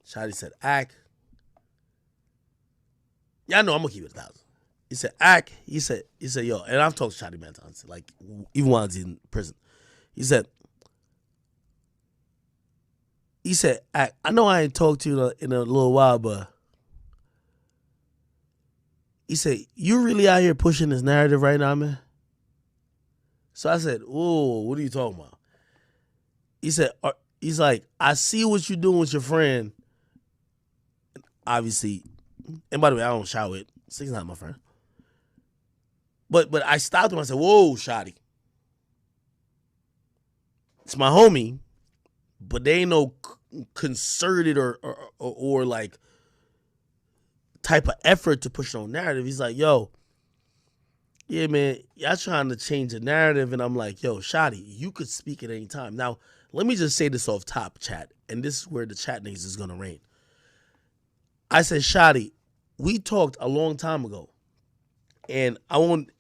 Shottie said, Ak. Yeah, I know I'm gonna keep it 1,000. He said, Ak. He said, yo, and I've talked to Shottie many times, like even while he's in prison. He said, Ak, I know I ain't talked to you in a little while, but he said, you really out here pushing this narrative right now, man? So I said, whoa, what are you talking about? He said, he's like, I see what you're doing with your friend. Obviously, and by the way, I don't shout it. 6ix9ine my friend. But I stopped him. I said, whoa, Shottie. It's my homie, but they ain't no concerted or like type of effort to push no narrative. He's like, yo, yeah, man, y'all trying to change the narrative. And I'm like, yo, Shottie, you could speak at any time. Now, let me just say this off top, chat. And this is where the chat niggas is going to reign. I said, Shottie, we talked a long time ago. And I won't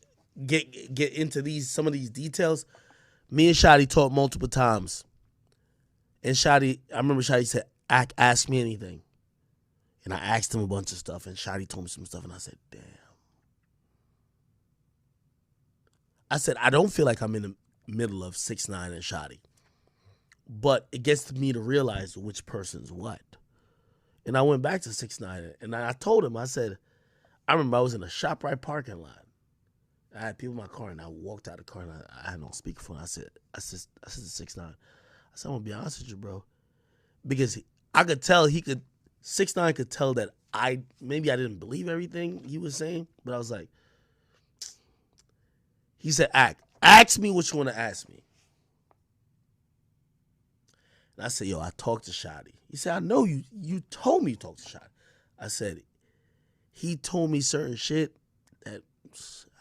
get into some of these details. Me and Shottie talked multiple times. And Shottie, I remember Shottie said, ask me anything. And I asked him a bunch of stuff. And Shottie told me some stuff. And I said, damn. I said, I don't feel like I'm in the middle of 6ix9ine and Shottie. But it gets me to realize which person's what. And I went back to 6ix9ine. And I told him, I said, I remember I was in a ShopRite parking lot. I had people in my car, and I walked out of the car, and I had no speakerphone. I said to 6ix9ine, I said, I'm going to be honest with you, bro. Because I could tell 6ix9ine could tell that maybe I didn't believe everything he was saying, but I was like, he said, ask me what you want to ask me. And I said, yo, I talked to Shottie. He said, I know you told me you talked to Shottie. I said, he told me certain shit that,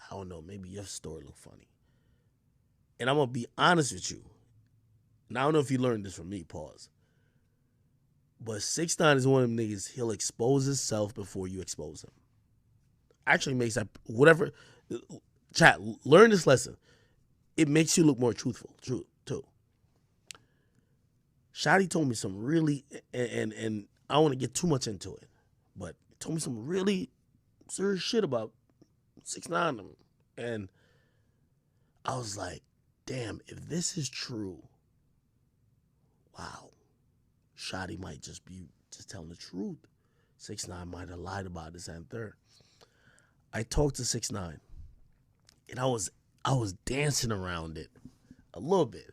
I don't know, maybe your story look funny. And I'm going to be honest with you. And I don't know if you learned this from me, pause. But 6ix9ine is one of them niggas, he'll expose himself before you expose him. Actually makes that, whatever, chat, learn this lesson. It makes you look more truthful, too. Shottie told me some really, and I don't want to get too much into it, but he told me some really serious shit about 6ix9ine. And I was like, damn, if this is true, wow, Shottie might just be telling the truth. 6ix9ine might have lied about this and third. I talked to 6ix9ine, and I was dancing around it a little bit.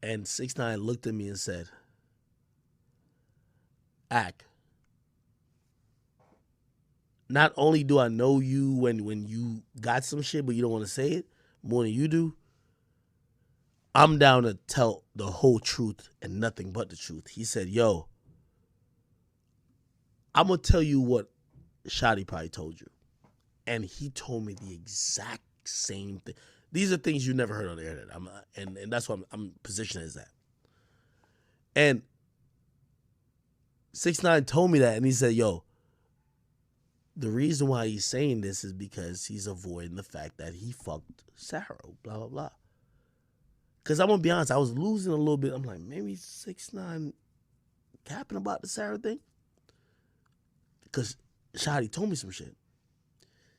And 6ix9ine looked at me and said, Ak, not only do I know you when you got some shit, but you don't want to say it more than you do, I'm down to tell the whole truth and nothing but the truth. He said, yo, I'm going to tell you what Shottie probably told you. And he told me the exact same thing. These are things you never heard on the internet. And that's why I'm positioned as that. And 6ix9ine told me that, and he said, yo, the reason why he's saying this is because he's avoiding the fact that he fucked Sarah, blah, blah, blah. Because I'm going to be honest, I was losing a little bit. I'm like, maybe 6ix9ine capping about the Sarah thing? Because Shottie told me some shit.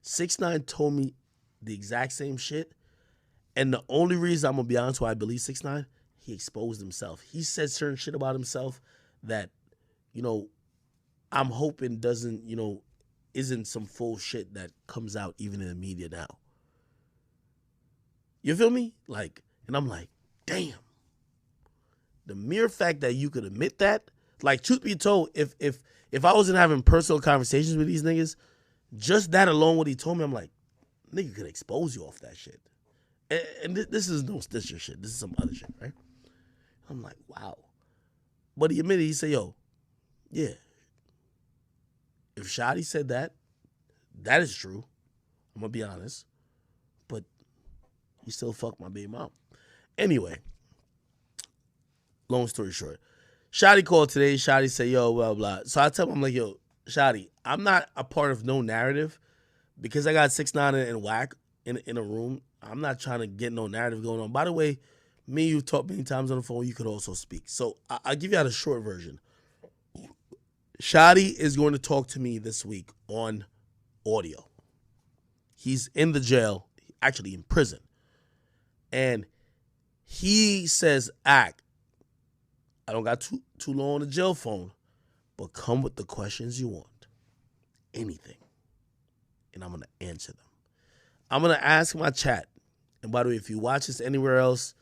6ix9ine told me the exact same shit. And the only reason I'm going to be honest why I believe 6ix9ine, he exposed himself. He said certain shit about himself that, I'm hoping doesn't, isn't some full shit that comes out even in the media now. You feel me? And I'm like, damn. The mere fact that you could admit that, truth be told, if I wasn't having personal conversations with these niggas, just that alone, what he told me, I'm like, nigga could expose you off that shit. And this is no Stitcher shit. This is some other shit, right? I'm like, wow. But he admitted, he said, yo, yeah. If Shottie said that is true. I'm going to be honest. But he still fucked my baby mom. Anyway, long story short. Shottie called today. Shottie said, yo, blah, blah. So I tell him, I'm like, yo, Shottie, I'm not a part of no narrative because I got 6ix9ine and Whack in a room. I'm not trying to get no narrative going on. By the way, me and you talked many times on the phone. You could also speak. So I'll give you out a short version. Shottie is going to talk to me this week on audio. He's in the jail, actually in prison. And he says, I don't got too long on the jail phone, but come with the questions you want. Anything. And I'm going to answer them. I'm going to ask my chat. And by the way, if you watch this anywhere else,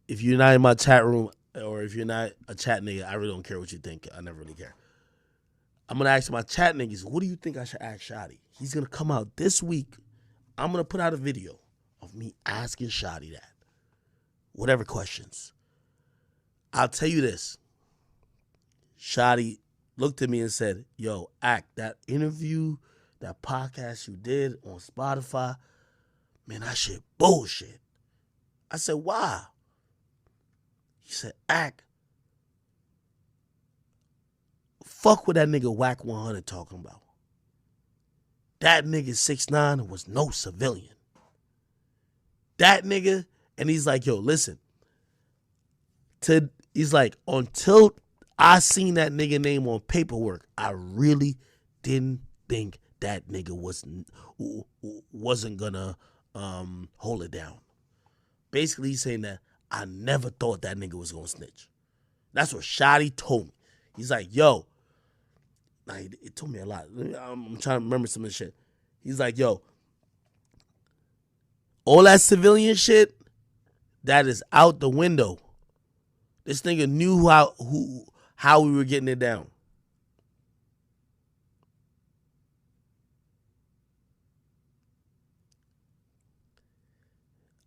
if you're not in my chat room or if you're not a chat nigga, I really don't care what you think. I never really care. I'm going to ask my chat niggas, what do you think I should ask Shottie? He's going to come out this week. I'm going to put out a video of me asking Shottie that. Whatever questions. I'll tell you this. Shottie looked at me and said, yo, that interview, that podcast you did on Spotify, man, that shit bullshit. I said, why? He said, fuck what that nigga Whack 100 talking about. That nigga 6ix9ine was no civilian. That nigga, and he's like, yo, listen. He's like, until I seen that nigga name on paperwork, I really didn't think that nigga wasn't gonna hold it down. Basically, he's saying that I never thought that nigga was gonna snitch. That's what Shottie told me. He's like, yo, it told me a lot. I'm trying to remember some of the shit. He's like, yo, all that civilian shit, that is out the window. This nigga knew how we were getting it down.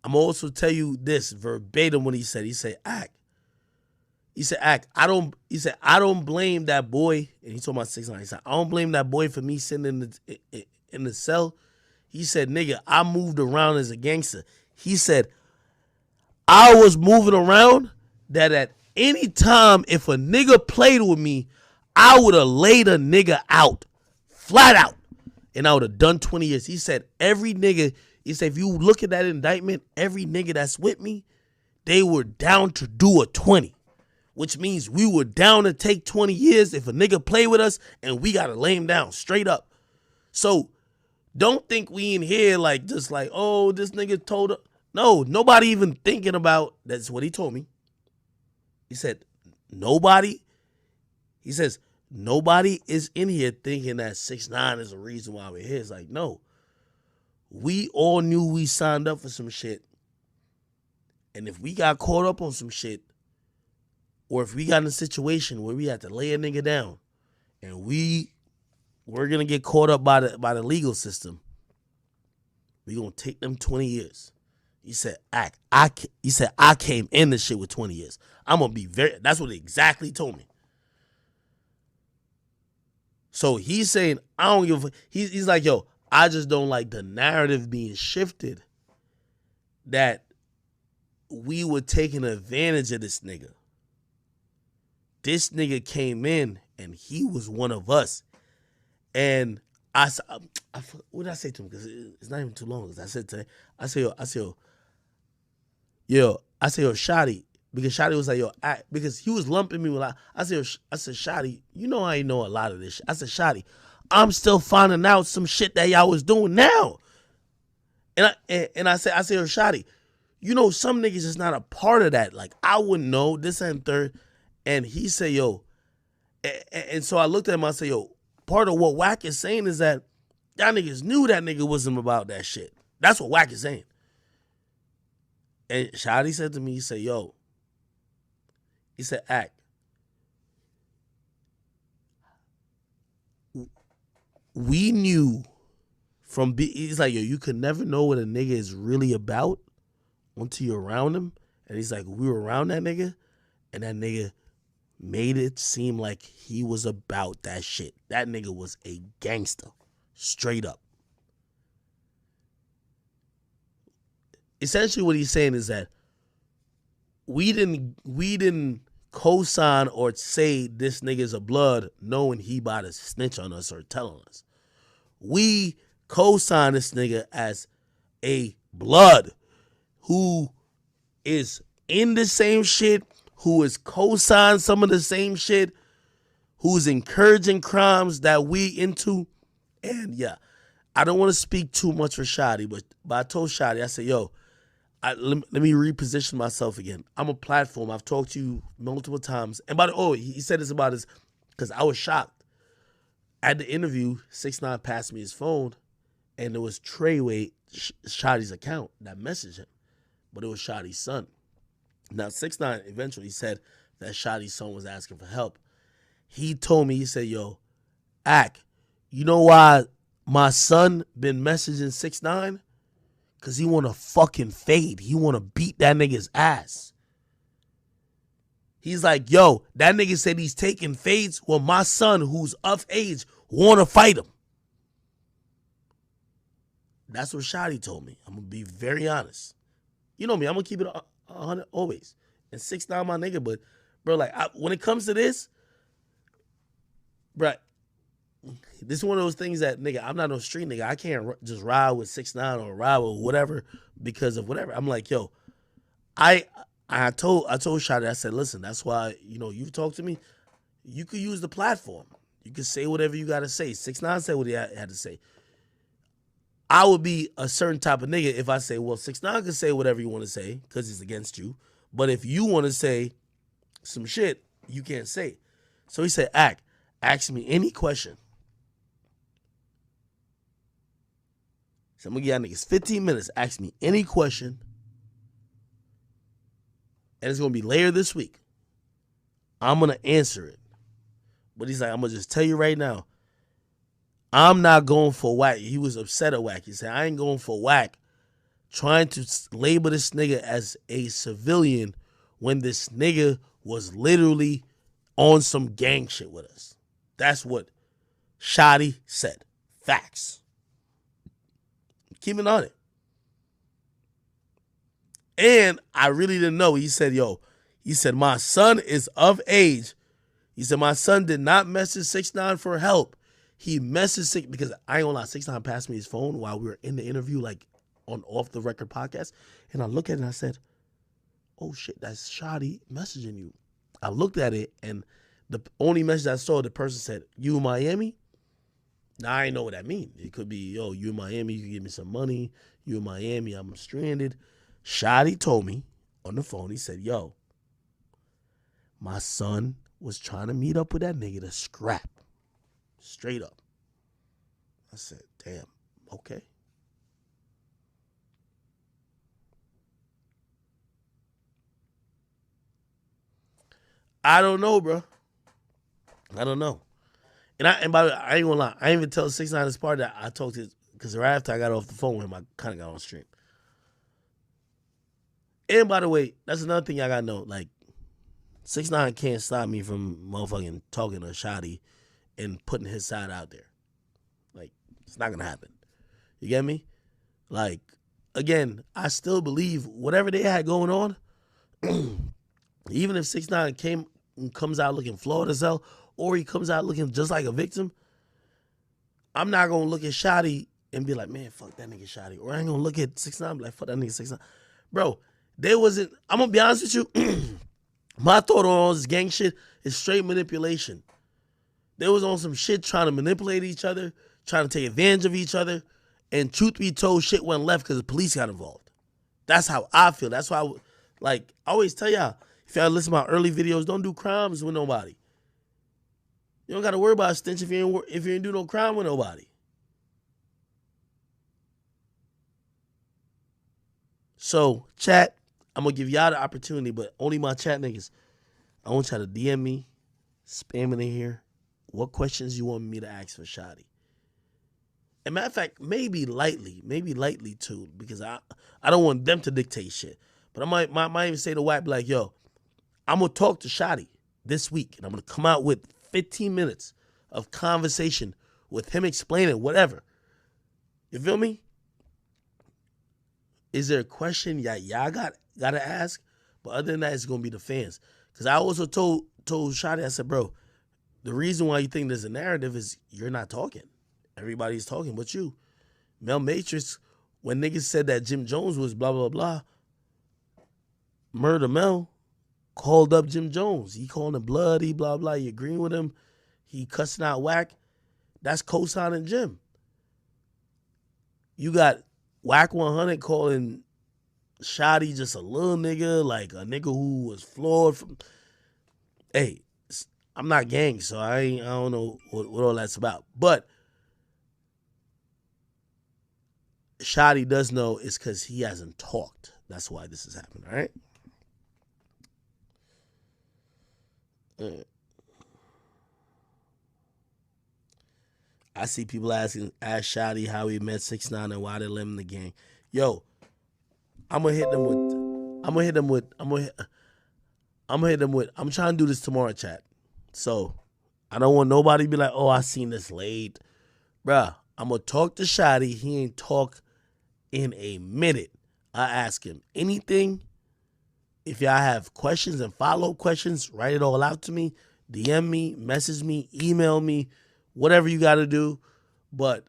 I'm also tell you this verbatim what he said. He said, I don't blame that boy. And he told my 6ix9ine. He said, I don't blame that boy for me sitting in the cell. He said, nigga, I moved around as a gangster. He said, I was moving around that at any time if a nigga played with me, I would have laid a nigga out. Flat out. And I would have done 20 years. He said, every nigga, he said, if you look at that indictment, every nigga that's with me, they were down to do a 20. Which means we were down to take 20 years if a nigga play with us and we got to lay him down straight up. So don't think we in here like just like, oh, this nigga told her. No, nobody even thinking about, that's what he told me. He said, nobody is in here thinking that 6ix9ine is the reason why we're here. It's like, no. We all knew we signed up for some shit. And if we got caught up on some shit, or if we got in a situation where we had to lay a nigga down, and we're gonna get caught up by the legal system, we gonna take them 20 years. He said, I came in this shit with 20 years. I'm gonna be that's what he exactly told me. So he's saying, I don't give a, he's like, yo, I just don't like the narrative being shifted that we were taking advantage of this nigga. This nigga came in and he was one of us. And I what did I say to him? Because it's not even too long. I said to him, yo, Shottie. Because Shottie was like, yo, because he was lumping me with I said, Shottie, you know I ain't know a lot of this shit. I said, Shottie, I'm still finding out some shit that y'all was doing now. And I said, yo, Shottie, you know, some niggas is not a part of that. Like, I wouldn't know this and third. And he said, yo, and so I looked at him, I said, yo, part of what Wack is saying is that y'all niggas knew that nigga wasn't about that shit. That's what Wack is saying. And Shottie said to me, he said, yo, he said, we knew from, he's like, yo, you could never know what a nigga is really about until you're around him. And he's like, we were around that nigga, and that nigga made it seem like he was about that shit. That nigga was a gangster, straight up. Essentially what he's saying is that we didn't co-sign or say this nigga's a blood knowing he about to snitch on us or telling us. We co-signed this nigga as a blood who is in the same shit, who is co-signed some of the same shit, who's encouraging crimes that we into. And yeah, I don't want to speak too much for Shottie, but I told Shottie, I said, yo, let me reposition myself again. I'm a platform. I've talked to you multiple times. And he said this about his, because I was shocked. At the interview, 6ix9ine passed me his phone, and it was Treyway, Shottie's account, that messaged him. But it was Shottie's son. Now, 6ix9ine eventually said that Shottie's son was asking for help. He told me, he said, yo, Ak, you know why my son been messaging 6ix9ine? Because he want to fucking fade. He want to beat that nigga's ass. He's like, yo, that nigga said he's taking fades. Well, my son, who's of age, want to fight him. That's what Shottie told me. I'm going to be very honest. You know me, I'm going to keep it 100 always. And 6ix9ine my nigga, but, bro, like, when it comes to this, bro, this is one of those things that, nigga, I'm not no street nigga. I can't just ride with 6ix9ine or ride with whatever because of whatever. I'm like, yo, I told Shottie, I said, listen, that's why, you've talked to me. You could use the platform. You could say whatever you got to say. 6ix9ine said what he had to say. I would be a certain type of nigga if I say, well, 6ix9ine can say whatever you want to say because it's against you. But if you want to say some shit, you can't say. So he said, ask me any question. So I'm going to give y'all niggas 15 minutes. Ask me any question. And it's going to be later this week. I'm going to answer it. But he's like, I'm going to just tell you right now. I'm not going for whack. He was upset at whack. He said, I ain't going for whack trying to label this nigga as a civilian when this nigga was literally on some gang shit with us. That's what Shottie said. Facts. Keep it on it. And I really didn't know. He said, my son is of age. He said, my son did not message 6ix9ine for help. He messaged because I ain't gonna lie, 6ix9ine passed me his phone while we were in the interview, like on Off the Record podcast. And I looked at it and I said, oh shit, that's Shottie messaging you. I looked at it and the only message I saw, the person said, you in Miami? Now, I ain't know what that means. It could be, yo, you in Miami, you can give me some money. You in Miami, I'm stranded. Shottie told me on the phone, he said, yo, my son was trying to meet up with that nigga to scrap. Straight up. I said, damn, okay. I don't know, bro. I don't know. And by the way, I ain't gonna lie. I ain't even tell 6ix9ine this part that I talked to, because right after I got off the phone with him, I kind of got on stream. And by the way, that's another thing y'all gotta know. Like, 6ix9ine can't stop me from motherfucking talking to Shottie and putting his side out there. Like, it's not gonna happen. You get me? Like, again, I still believe whatever they had going on, even if 6ix9ine comes out looking flawed as hell, or he comes out looking just like a victim, I'm not gonna look at Shottie and be like, man, fuck that nigga Shottie. Or I ain't gonna look at 6ix9ine and be like, fuck that nigga 6ix9ine. Bro, I'm gonna be honest with you, my thought on all this gang shit is straight manipulation. They was on some shit trying to manipulate each other, trying to take advantage of each other, and truth be told, shit went left because the police got involved. That's how I feel. That's why, I always tell y'all, if y'all listen to my early videos, don't do crimes with nobody. You don't got to worry about a stench if you ain't do no crime with nobody. So, chat, I'm going to give y'all the opportunity, but only my chat niggas. I want y'all to DM me, spam it in here, what questions you want me to ask for Shottie. And matter of fact, maybe lightly too, because I don't want them to dictate shit. But I might even say to Wack, like, yo, I'm going to talk to Shottie this week, and I'm going to come out with 15 minutes of conversation with him explaining whatever. You feel me? Is there a question y'all got to ask? But other than that, it's going to be the fans. Because I also told Shottie, I said, bro, the reason why you think there's a narrative is you're not talking. Everybody's talking but you. Mel Matrix, when niggas said that Jim Jones was blah, blah, blah, Murder Mel called up Jim Jones. He called him bloody, blah, blah. He agreeing with him. he cussing out Whack, that's co-signing Jim. You got Whack 100 calling Shottie just a little nigga, like a nigga who was flawed from. Hey, I'm not gang, so I don't know what all that's about. But Shottie does know it's because he hasn't talked. That's why this is happening, all right? I see people ask Shottie how he met 6ix9ine and why they let him in the gang. Yo, I'm gonna hit them with. I'm trying to do this tomorrow, chat. So I don't want nobody to be like, oh, I seen this late. Bruh, I'm gonna talk to Shottie. He ain't talk in a minute. I ask him anything. If y'all have questions and follow-up questions, write it all out to me. DM me, message me, email me, whatever you got to do. But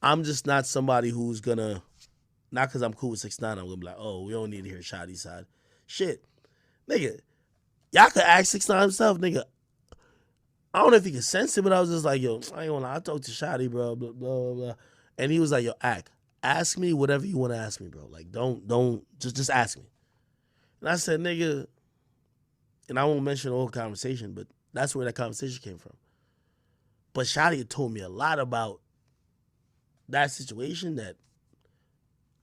I'm just not somebody who's going to, not because I'm cool with 6ix9ine, I'm going to be like, oh, we don't need to hear Shottie's side. Shit. Nigga, y'all could ask 6ix9ine himself, nigga. I don't know if he could sense it, but I was just like, yo, I ain't gonna lie, I talked to Shottie, bro, blah, blah, blah. And he was like, yo, ask me whatever you want to ask me, bro. Like, don't, just ask me. And I said, nigga, and I won't mention the whole conversation, but that's where that conversation came from. But Shottie told me a lot about that situation that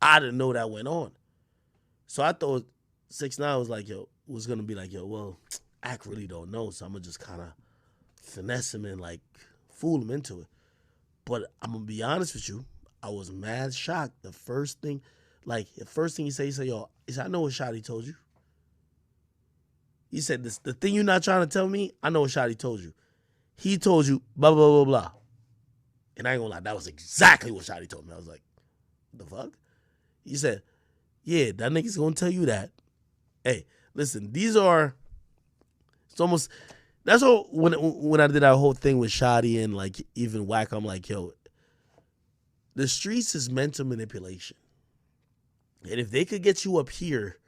I didn't know that went on. So I thought 6ix9ine was like, yo, was gonna be like, yo, well, Ak really don't know, so I'm gonna just kind of finesse him and like fool him into it. But I'm gonna be honest with you, I was mad shocked. The first thing he said, yo, I know what Shottie told you. He said, the thing you're not trying to tell me, I know what Shottie told you. He told you blah, blah, blah, blah. And I ain't gonna lie, that was exactly what Shottie told me. I was like, what the fuck? He said, yeah, that nigga's gonna tell you that. Hey, listen, it's almost, that's all, when I did that whole thing with Shottie and like even Whack, I'm like, yo, the streets is mental manipulation. And if they could get you up here,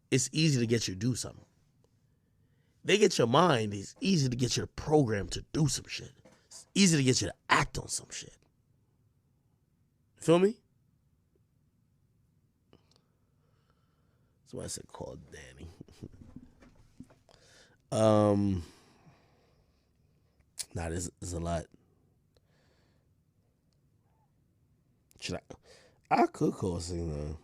it's easy to get you to do something. They get your mind, it's easy to get your program to do some shit. It's easy to get you to act on some shit. Feel me? That's why I said call Danny. Nah, there's a lot. I could call 6ix9ine.